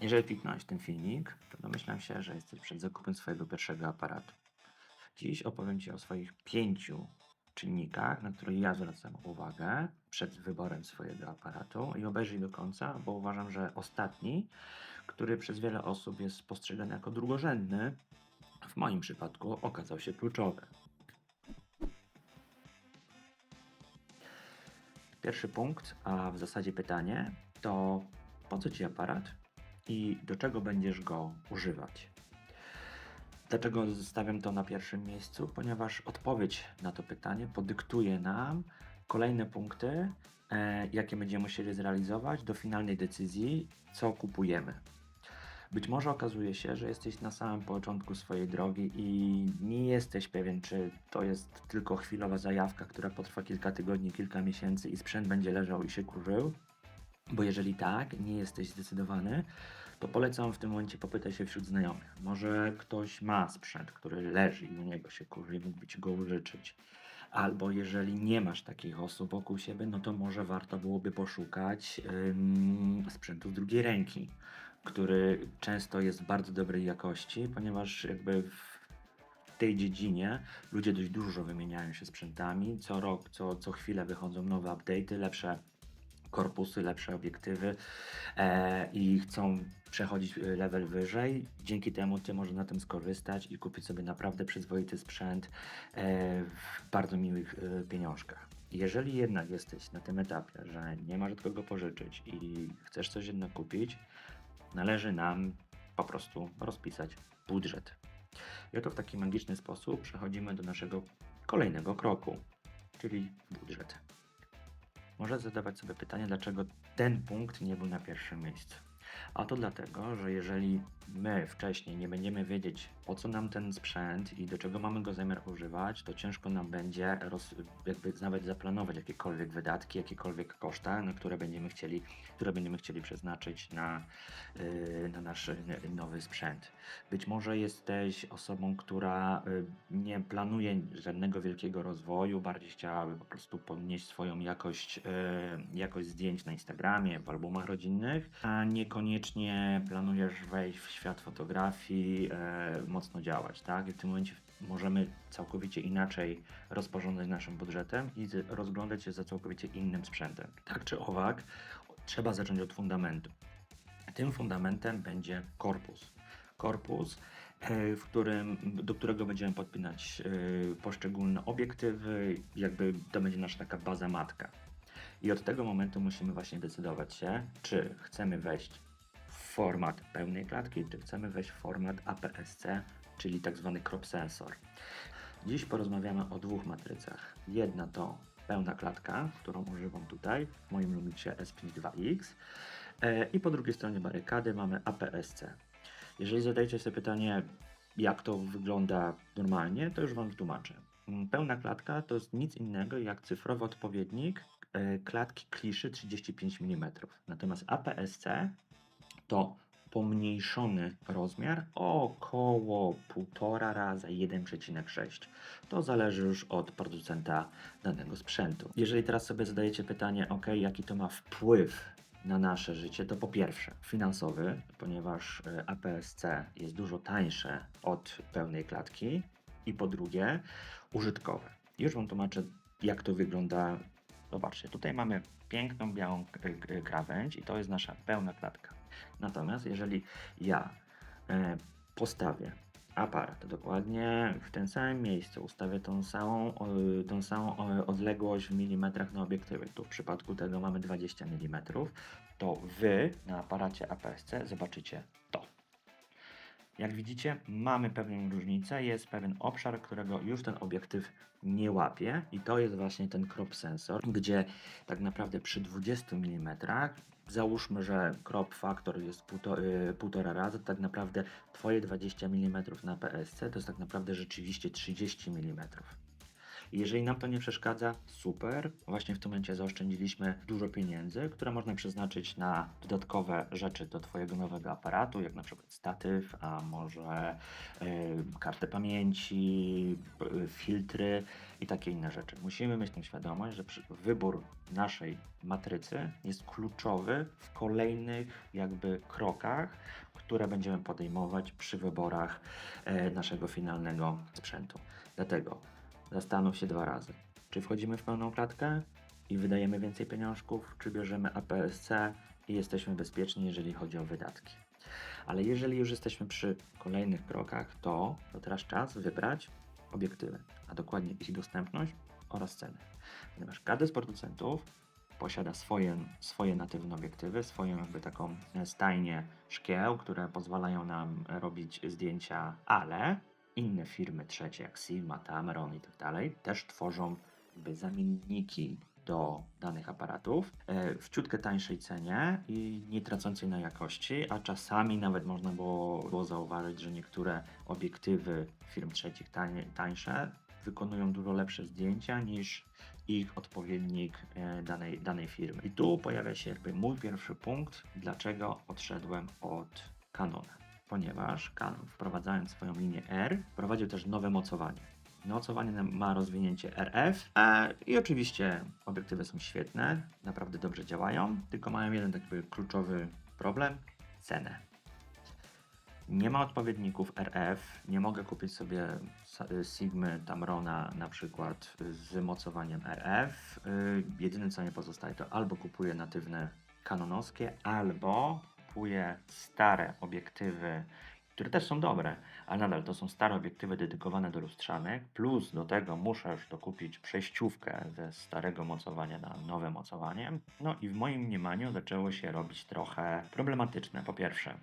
Jeżeli kliknąłeś ten filmik, to domyślam się, że jesteś przed zakupem swojego pierwszego aparatu. Dziś opowiem Ci o swoich 5 czynnikach, na które ja zwracam uwagę przed wyborem swojego aparatu i obejrzyj do końca, bo uważam, że ostatni, który przez wiele osób jest postrzegany jako drugorzędny, w moim przypadku okazał się kluczowy. Pierwszy punkt, a w zasadzie pytanie, to po co Ci aparat i do czego będziesz go używać? Dlaczego zostawiam to na pierwszym miejscu? Ponieważ odpowiedź na to pytanie podyktuje nam kolejne punkty, jakie będziemy musieli zrealizować do finalnej decyzji, co kupujemy. Być może okazuje się, że jesteś na samym początku swojej drogi i nie jesteś pewien, czy to jest tylko chwilowa zajawka, która potrwa kilka tygodni, kilka miesięcy i sprzęt będzie leżał i się kurzył. Bo jeżeli tak, nie jesteś zdecydowany, to polecam w tym momencie popytać się wśród znajomych. Może ktoś ma sprzęt, który leży i u niego się kurzy i mógłby Ci go użyczyć. Albo jeżeli nie masz takich osób wokół siebie, no to może warto byłoby poszukać sprzętu z drugiej ręki, który często jest bardzo dobrej jakości, ponieważ jakby w tej dziedzinie ludzie dość dużo wymieniają się sprzętami. Co rok, co chwilę wychodzą nowe update'y, lepsze korpusy, lepsze obiektywy i chcą przechodzić level wyżej. Dzięki temu Ty możesz na tym skorzystać i kupić sobie naprawdę przyzwoity sprzęt w bardzo miłych pieniążkach. Jeżeli jednak jesteś na tym etapie, że nie masz od kogo pożyczyć i chcesz coś jednak kupić, należy nam po prostu rozpisać budżet. I oto w taki magiczny sposób przechodzimy do naszego kolejnego kroku, czyli budżet. Może zadawać sobie pytanie, dlaczego ten punkt nie był na pierwszym miejscu. A to dlatego, że jeżeli my wcześniej nie będziemy wiedzieć, po co nam ten sprzęt i do czego mamy go zamiar używać, to ciężko nam będzie jakby nawet zaplanować jakiekolwiek wydatki, jakiekolwiek koszta, na które będziemy chcieli przeznaczyć na nasz nowy sprzęt. Być może jesteś osobą, która nie planuje żadnego wielkiego rozwoju, bardziej chciałaby po prostu podnieść swoją jakość zdjęć na Instagramie, w albumach rodzinnych, a niekoniecznie planujesz wejść w świat fotografii, mocno działać, tak? I w tym momencie możemy całkowicie inaczej rozporządzać naszym budżetem i rozglądać się za całkowicie innym sprzętem. Tak czy owak, trzeba zacząć od fundamentu. Tym fundamentem będzie korpus. Korpus, do którego będziemy podpinać poszczególne obiektywy, jakby to będzie nasza taka baza matka. I od tego momentu musimy właśnie decydować się, czy chcemy wejść w format pełnej klatki, czy chcemy wejść w format APS-C, czyli tak zwany crop sensor. Dziś porozmawiamy o dwóch matrycach. Jedna to pełna klatka, którą używam tutaj w moim Lumixie S52X, i po drugiej stronie barykady mamy APS-C. Jeżeli zadajecie sobie pytanie, jak to wygląda normalnie, to już Wam wytłumaczę. Pełna klatka to jest nic innego jak cyfrowy odpowiednik klatki kliszy 35 mm. Natomiast APS-C to pomniejszony rozmiar o około 1,5 razy 1,6. To zależy już od producenta danego sprzętu. Jeżeli teraz sobie zadajecie pytanie, ok, jaki to ma wpływ na nasze życie, to po pierwsze finansowy, ponieważ APS-C jest dużo tańsze od pełnej klatki, i po drugie użytkowe. Już Wam tłumaczę, jak to wygląda. Zobaczcie, tutaj mamy piękną białą krawędź i to jest nasza pełna klatka. Natomiast jeżeli ja postawię aparat dokładnie w tym samym miejscu, ustawię tą samą odległość w milimetrach na obiektywie, tu w przypadku tego mamy 20 mm, to Wy na aparacie APS-C zobaczycie to. Jak widzicie, mamy pewną różnicę, jest pewien obszar, którego już ten obiektyw nie łapie i to jest właśnie ten crop sensor, gdzie tak naprawdę przy 20 mm, załóżmy, że crop factor jest 1,5 razy, tak naprawdę Twoje 20 mm na PSC to jest tak naprawdę rzeczywiście 30 mm. I jeżeli nam to nie przeszkadza, super. Właśnie w tym momencie zaoszczędziliśmy dużo pieniędzy, które można przeznaczyć na dodatkowe rzeczy do Twojego nowego aparatu, jak na przykład statyw, a może kartę pamięci, filtry i takie inne rzeczy. Musimy mieć tą świadomość, że wybór naszej matrycy jest kluczowy w kolejnych jakby krokach, które będziemy podejmować przy wyborach naszego finalnego sprzętu. Dlatego zastanów się 2 razy, czy wchodzimy w pełną klatkę i wydajemy więcej pieniążków, czy bierzemy APS-C i jesteśmy bezpieczni, jeżeli chodzi o wydatki. Ale jeżeli już jesteśmy przy kolejnych krokach, to teraz czas wybrać obiektywy, a dokładnie ich dostępność oraz ceny. Ponieważ każdy z producentów posiada swoje natywne obiektywy, swoją jakby taką stajnię szkieł, które pozwalają nam robić zdjęcia, ale inne firmy trzecie jak Sigma, Tamron i tak dalej też tworzą jakby zamienniki do danych aparatów w ciutkę tańszej cenie i nie tracącej na jakości, a czasami nawet można było zauważyć, że niektóre obiektywy firm trzecich tańsze wykonują dużo lepsze zdjęcia niż ich odpowiednik danej firmy. I tu pojawia się jakby mój pierwszy punkt, dlaczego odszedłem od Canona. Ponieważ Canon, wprowadzając swoją linię R, wprowadził też nowe mocowanie. Mocowanie ma rozwinięcie RF i oczywiście obiektywy są świetne, naprawdę dobrze działają, tylko mają jeden taki kluczowy problem – cenę. Nie ma odpowiedników RF, nie mogę kupić sobie Sigmy Tamrona na przykład z mocowaniem RF. Jedyne co mi pozostaje to albo kupuję natywne kanonowskie, albo kupuję stare obiektywy, które też są dobre, ale nadal to są stare obiektywy dedykowane do lustrzanek, plus do tego muszę już dokupić przejściówkę ze starego mocowania na nowe mocowanie. No i w moim mniemaniu zaczęło się robić trochę problematyczne. Po pierwsze,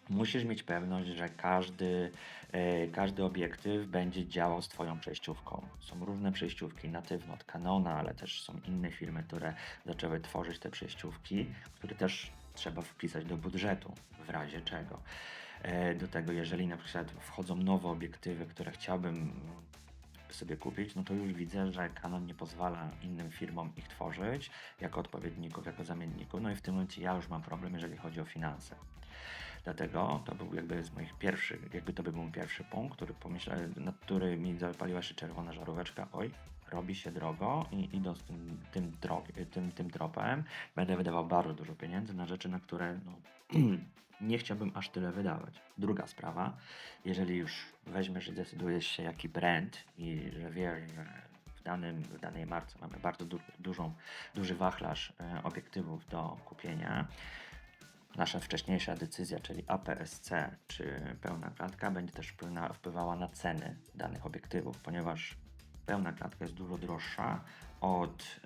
musisz mieć pewność, że każdy obiektyw będzie działał z Twoją przejściówką. Są różne przejściówki natywne od Canona, ale też są inne firmy, które zaczęły tworzyć te przejściówki, które też trzeba wpisać do budżetu, w razie czego. Do tego, jeżeli na przykład wchodzą nowe obiektywy, które chciałbym sobie kupić, no to już widzę, że Canon nie pozwala innym firmom ich tworzyć jako odpowiedników, jako zamienników. No i w tym momencie ja już mam problem, jeżeli chodzi o finanse. Dlatego to był jakby z moich pierwszych, jakby to by był mój pierwszy punkt, który pomyślałem, nad który mi zapaliła się czerwona żaróweczka. Oj, robi się drogo i idąc tym tropem będę wydawał bardzo dużo pieniędzy na rzeczy, na które no, nie chciałbym aż tyle wydawać. Druga sprawa, jeżeli już weźmiesz i decydujesz się jaki brand i że wiesz, że w danej marce mamy bardzo duży wachlarz obiektywów do kupienia, nasza wcześniejsza decyzja, czyli APS-C czy pełna klatka, będzie też wpływała na ceny danych obiektywów, ponieważ pełna klatka jest dużo droższa od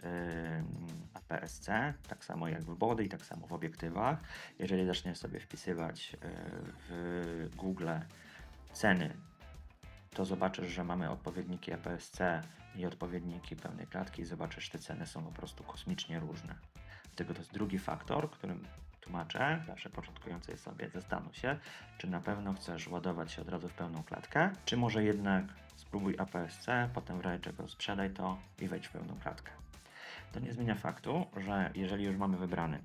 APS-C, tak samo jak w body i tak samo w obiektywach. Jeżeli zaczniesz sobie wpisywać w Google ceny, to zobaczysz, że mamy odpowiedniki APS-C i odpowiedniki pełnej klatki i zobaczysz, że te ceny są po prostu kosmicznie różne. Dlatego to jest drugi faktor, którym tłumaczę zawsze początkującej sobie, zastanów się, czy na pewno chcesz ładować się od razu w pełną klatkę, czy może jednak spróbuj APS-C, potem w razie czego sprzedaj to i wejdź w pełną klatkę. To nie zmienia faktu, że jeżeli już mamy wybrany,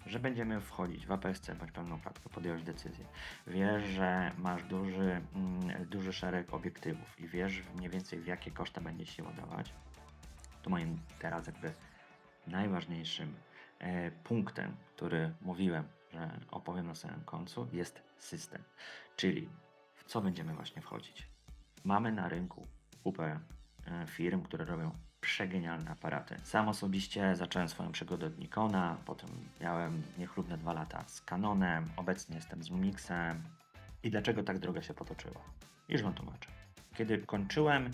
że będziemy wchodzić w APS-C bądź pełną klatkę, podjąłeś decyzję, wiesz, że masz duży szereg obiektywów i wiesz mniej więcej w jakie koszta będziesz się ładować, to moim teraz jakby najważniejszym punktem, który mówiłem, że opowiem na samym końcu, jest system. Czyli w co będziemy właśnie wchodzić? Mamy na rynku kupę firm, które robią przegenialne aparaty. Sam osobiście zacząłem swoją przygodę od Nikona, potem miałem niechlubne 2 lata z Canonem, obecnie jestem z Lumixem. I dlaczego tak droga się potoczyła? Już Wam tłumaczę. Kiedy kończyłem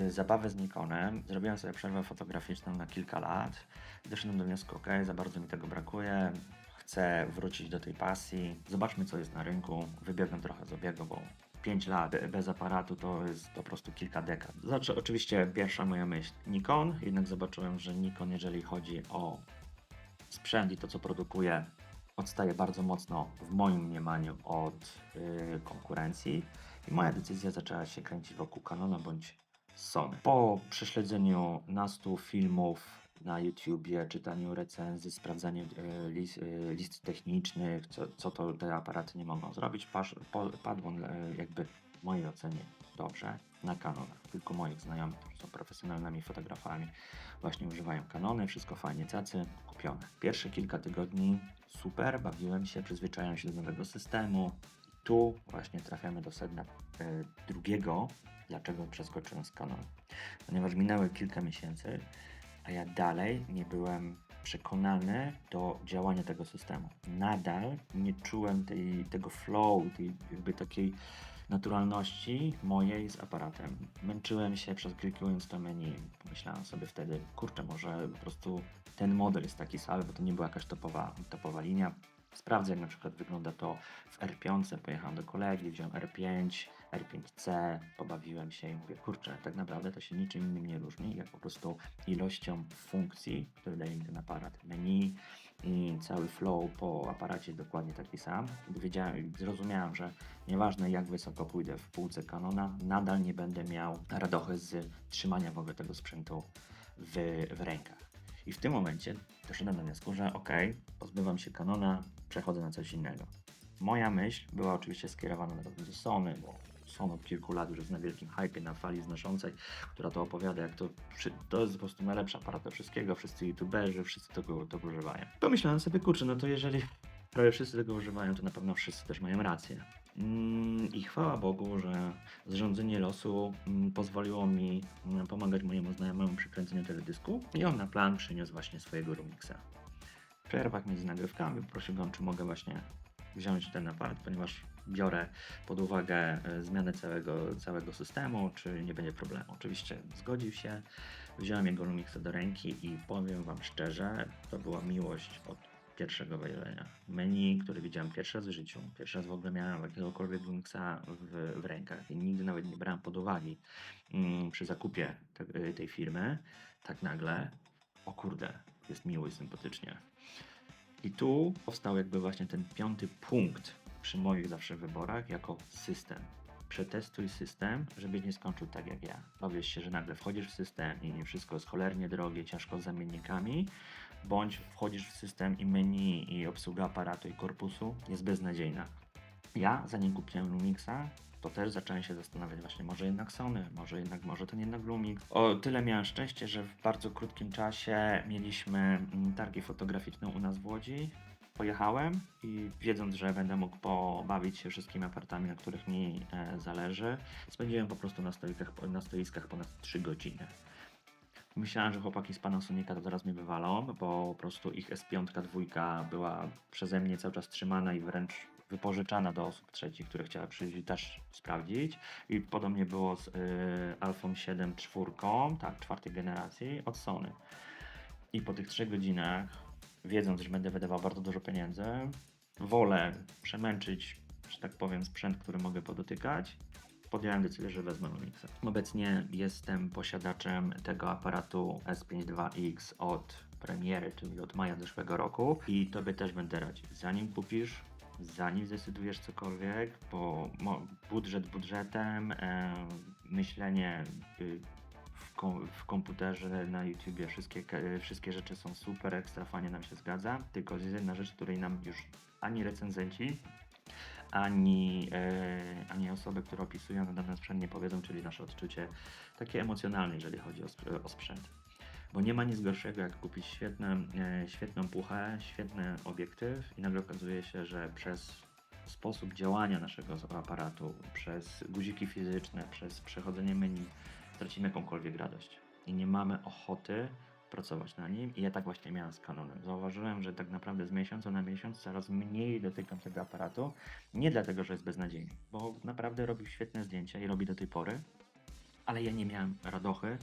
zabawę z Nikonem, zrobiłem sobie przerwę fotograficzną na kilka lat. Doszedłem do wniosku, ok, za bardzo mi tego brakuje, chcę wrócić do tej pasji, zobaczmy co jest na rynku, wybiegłem trochę z obiegu, bo 5 lat bez aparatu to jest po prostu kilka dekad. Znaczy, oczywiście pierwsza moja myśl Nikon, jednak zobaczyłem, że Nikon, jeżeli chodzi o sprzęt i to co produkuje, odstaje bardzo mocno w moim mniemaniu od konkurencji i moja decyzja zaczęła się kręcić wokół Canona bądź Sony. Po prześledzeniu nastu filmów na YouTubie, czytaniu recenzji, sprawdzaniu list technicznych, co to te aparaty nie mogą zrobić, padł on jakby w mojej ocenie dobrze na Canon. Kilku moich znajomych, którzy są profesjonalnymi fotografami, właśnie używają Canony, wszystko fajnie, cacy, kupione. Pierwsze kilka tygodni super, bawiłem się, przyzwyczaiłem się do nowego systemu. Tu właśnie trafiamy do sedna drugiego, dlaczego przeskoczyłem z Canon. Ponieważ minęły kilka miesięcy, a ja dalej nie byłem przekonany do działania tego systemu. Nadal nie czułem tego flow, tej jakby takiej naturalności mojej z aparatem. Męczyłem się klikując to menu. Pomyślałem sobie wtedy, kurczę, może po prostu ten model jest taki sam, bo to nie była jakaś topowa linia. Sprawdzę, jak na przykład wygląda to w R5. Pojechałem do kolegi, wziąłem R5, R5C, pobawiłem się i mówię, kurczę, tak naprawdę to się niczym innym nie różni, jak po prostu ilością funkcji, które daje mi ten aparat. Menu i cały flow po aparacie jest dokładnie taki sam. Zrozumiałem, że nieważne jak wysoko pójdę w półce Canona, nadal nie będę miał radochy z trzymania w ogóle tego sprzętu w rękach. I w tym momencie doszedłem do wniosku, że pozbywam się Canona, przechodzę na coś innego. Moja myśl była oczywiście skierowana do Sony, bo Sony od kilku lat już jest na wielkim hypie, na fali znoszącej, która to opowiada, jak to jest po prostu najlepszy aparat do wszystkiego, wszyscy youtuberzy, wszyscy tego używają. Pomyślałem sobie, kurczę, no to jeżeli prawie wszyscy tego używają, to na pewno wszyscy też mają rację. I chwała Bogu, że zrządzenie losu pozwoliło mi pomagać mojemu znajomemu przy kręceniu teledysku i on na plan przyniósł właśnie swojego Lumixa. W przerwach między nagrywkami prosił go, czy mogę właśnie wziąć ten aparat, ponieważ biorę pod uwagę zmianę całego systemu, czy nie będzie problemu. Oczywiście zgodził się, wziąłem jego Lumixa do ręki i powiem Wam szczerze, to była miłość od pierwszego wejrzenia. Menu, które widziałem pierwszy raz w życiu, pierwszy raz w ogóle miałem jakiegokolwiek Lumixa w rękach i nigdy nawet nie brałem pod uwagę przy zakupie tej firmy, tak nagle, o kurde, jest miło i sympatycznie. I tu powstał jakby właśnie ten piąty punkt przy moich zawsze wyborach jako system. Przetestuj system, żebyś nie skończył tak jak ja. Dowiesz się, że nagle wchodzisz w system i wszystko jest cholernie drogie, ciężko z zamiennikami, bądź wchodzisz w system i menu i obsługa aparatu i korpusu jest beznadziejna. Ja, zanim kupiłem Lumixa, to też zacząłem się zastanawiać właśnie, może jednak Sony, może ten jednak Lumix. O tyle miałem szczęście, że w bardzo krótkim czasie mieliśmy targi fotograficzne u nas w Łodzi. Pojechałem i wiedząc, że będę mógł pobawić się wszystkimi aparatami, na których mi zależy, spędziłem po prostu na stoiskach ponad 3 godziny. Myślałem, że chłopaki z Panasonica to zaraz mnie wywalą, bo po prostu ich S5 dwójka była przeze mnie cały czas trzymana i wręcz wypożyczana do osób trzecich, które chciały przyjść i też sprawdzić. I podobnie było z Alphą 7 czwórką, tak, czwartej generacji od Sony. I po tych 3 godzinach, wiedząc, że będę wydawał bardzo dużo pieniędzy, wolę przemęczyć, że tak powiem, sprzęt, który mogę podotykać, podjąłem decyzję, że wezmę Lumixa. Obecnie jestem posiadaczem tego aparatu S5 II X od premiery, czyli od maja zeszłego roku i Tobie też będę radził. Zanim kupisz, zanim zdecydujesz cokolwiek, bo budżet budżetem, myślenie w komputerze, na YouTubie, wszystkie rzeczy są super, ekstra fajnie nam się zgadza, tylko jest jedna rzecz, której nam już ani recenzenci, ani osoby, które opisują dany sprzęt nie powiedzą, czyli nasze odczucie takie emocjonalne, jeżeli chodzi o sprzęt. Bo nie ma nic gorszego, jak kupić świetną puchę, świetny obiektyw i nagle okazuje się, że przez sposób działania naszego aparatu, przez guziki fizyczne, przez przechodzenie menu tracimy jakąkolwiek radość i nie mamy ochoty pracować na nim i ja tak właśnie miałem z Canonem. Zauważyłem, że tak naprawdę z miesiąca na miesiąc coraz mniej dotykam tego aparatu, nie dlatego, że jest beznadziejny, bo naprawdę robił świetne zdjęcia i robi do tej pory, ale ja nie miałem radochy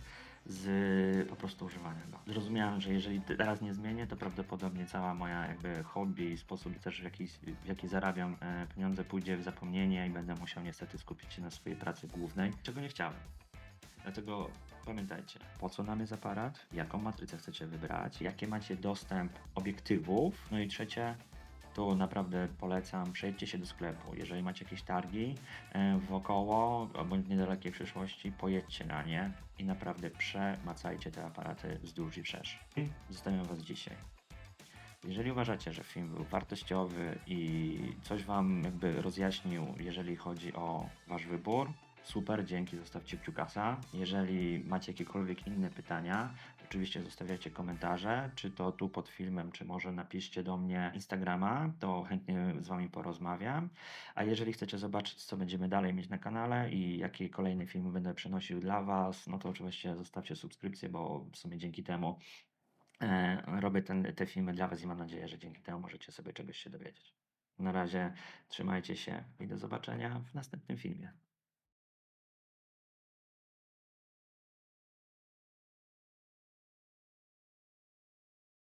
z po prostu używania go. Zrozumiałem, że jeżeli teraz nie zmienię, to prawdopodobnie cała moja jakby hobby i sposób też w jaki zarabiam pieniądze pójdzie w zapomnienie i będę musiał niestety skupić się na swojej pracy głównej, czego nie chciałem. Dlatego pamiętajcie, po co nam jest aparat, jaką matrycę chcecie wybrać, jakie macie dostęp obiektywów, no i trzecie, Tu naprawdę polecam, przejdźcie się do sklepu. Jeżeli macie jakieś targi wokoło bądź w niedalekiej przyszłości, pojedźcie na nie i naprawdę przemacajcie te aparaty wzdłuż i wszerz. I zostawiam Was dzisiaj. Jeżeli uważacie, że film był wartościowy i coś Wam jakby rozjaśnił, jeżeli chodzi o Wasz wybór, super, dzięki, zostawcie kciukasa. Jeżeli macie jakiekolwiek inne pytania, oczywiście zostawiacie komentarze, czy to tu pod filmem, czy może napiszcie do mnie Instagrama, to chętnie z Wami porozmawiam. A jeżeli chcecie zobaczyć, co będziemy dalej mieć na kanale i jakie kolejne filmy będę przynosił dla Was, no to oczywiście zostawcie subskrypcję, bo w sumie dzięki temu robię te filmy dla Was i mam nadzieję, że dzięki temu możecie sobie czegoś się dowiedzieć. Na razie trzymajcie się i do zobaczenia w następnym filmie.